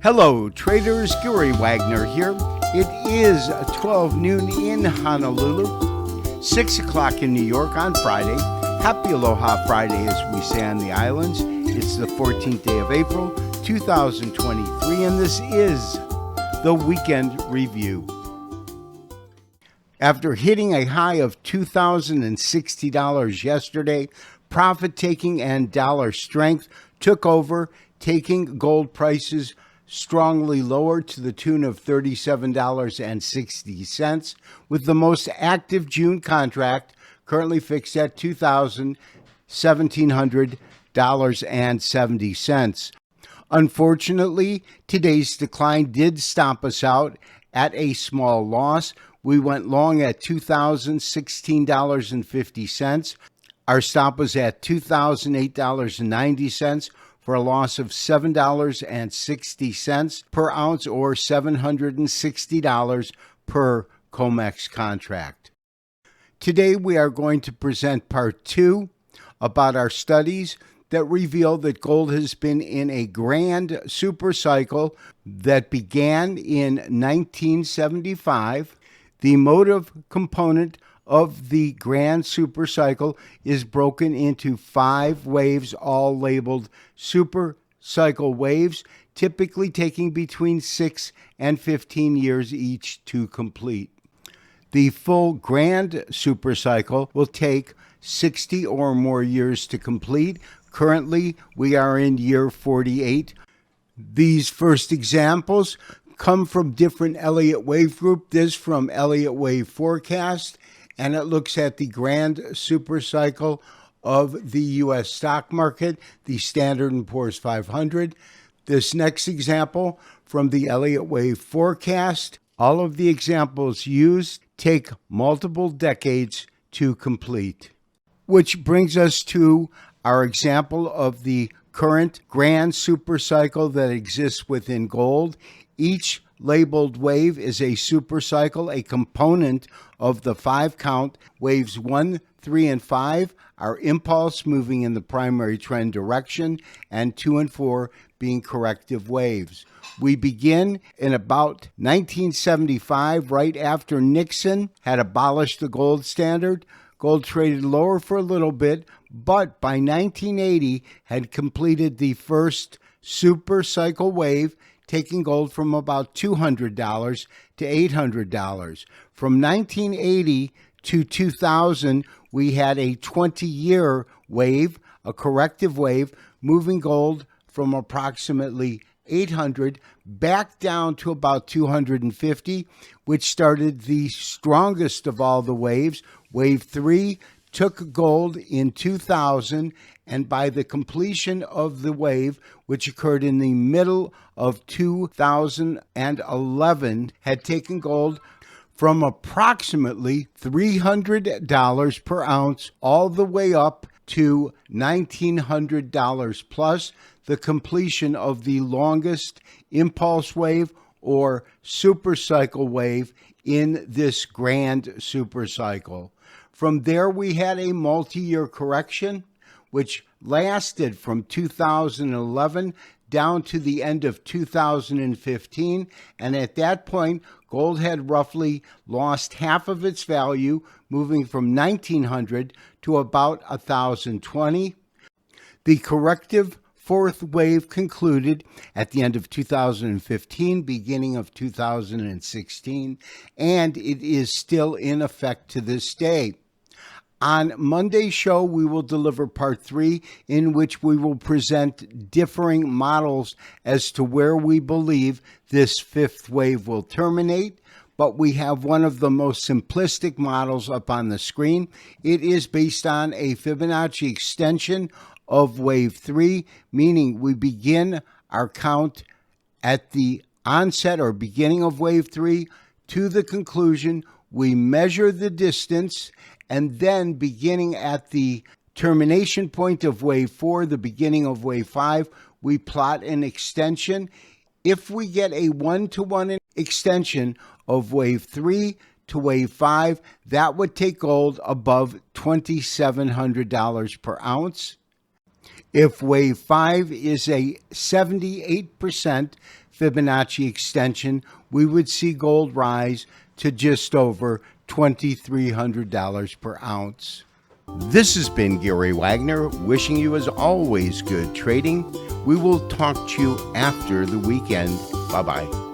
Hello traders, Gary Wagner here. It is 12 noon in Honolulu, 6 o'clock in New York on Friday. Happy Aloha Friday, as we say on the islands. It's the 14th day of April, 2023, and this is the Weekend Review. After hitting a high of $2,060 yesterday, profit-taking and dollar strength took over, taking gold prices strongly lower to the tune of $37.60, with the most active June contract currently fixed at $2,1700.70. Unfortunately, today's decline did stomp us out at a small loss. We went long at $2,016.50. Our stop was at $2,008.90 for a loss of $7.60 per ounce, or $760 per COMEX contract. Today we are going to present part 2 about our studies that reveal that gold has been in a grand supercycle that began in 1975. The motive component of the Grand Supercycle is broken into 5 waves, all labeled supercycle waves, typically taking between 6 and 15 years each to complete. The full Grand Supercycle will take 60 or more years to complete. Currently, we are in year 48. These first examples come from different Elliott wave group. This from Elliott wave forecast, and it looks at the Grand Supercycle of the U.S. stock market, the Standard & Poor's 500. This next example from the Elliott wave forecast. All of the examples used take multiple decades to complete. Which brings us to our example of the current Grand Supercycle that exists within gold. Each labeled wave is a supercycle, a component of the 5-count. Waves 1, 3, and 5 are impulse moving in the primary trend direction, and 2 and 4 being corrective waves. We begin in about 1975, right after Nixon had abolished the gold standard. Gold traded lower for a little bit, but by 1980 had completed the first supercycle wave, taking gold from about $200 to $800. From 1980 to 2000, we had a 20-year wave, a corrective wave, moving gold from approximately $800 back down to about $250, which started the strongest of all the waves. Wave 3 took gold in 2000, and by the completion of the wave, which occurred in the middle of 2011, had taken gold from approximately $300 per ounce all the way up to $1,900 plus, the completion of the longest impulse wave or supercycle wave in this Grand Supercycle. From there, we had a multi-year correction, which lasted from 2011 down to the end of 2015. And at that point, gold had roughly lost half of its value, moving from $1,900 to about $1,020. The corrective fourth wave concluded at the end of 2015, beginning of 2016, and it is still in effect to this day. On Monday's show, we will deliver part 3, in which we will present differing models as to where we believe this fifth wave will terminate. But we have one of the most simplistic models up on the screen. It is based on a Fibonacci extension of wave 3, meaning we begin our count at the onset or beginning of wave 3 to the conclusion. We measure the distance, and then beginning at the termination point of wave 4, the beginning of wave 5, we plot an extension. If we get a 1-to-1 extension of wave 3 to wave 5, that would take gold above $2,700 per ounce. If wave 5 is a 78% Fibonacci extension, we would see gold rise to just over $2,300 per ounce. This has been Gary Wagner, wishing you as always good trading. We will talk to you after the weekend. Bye-bye.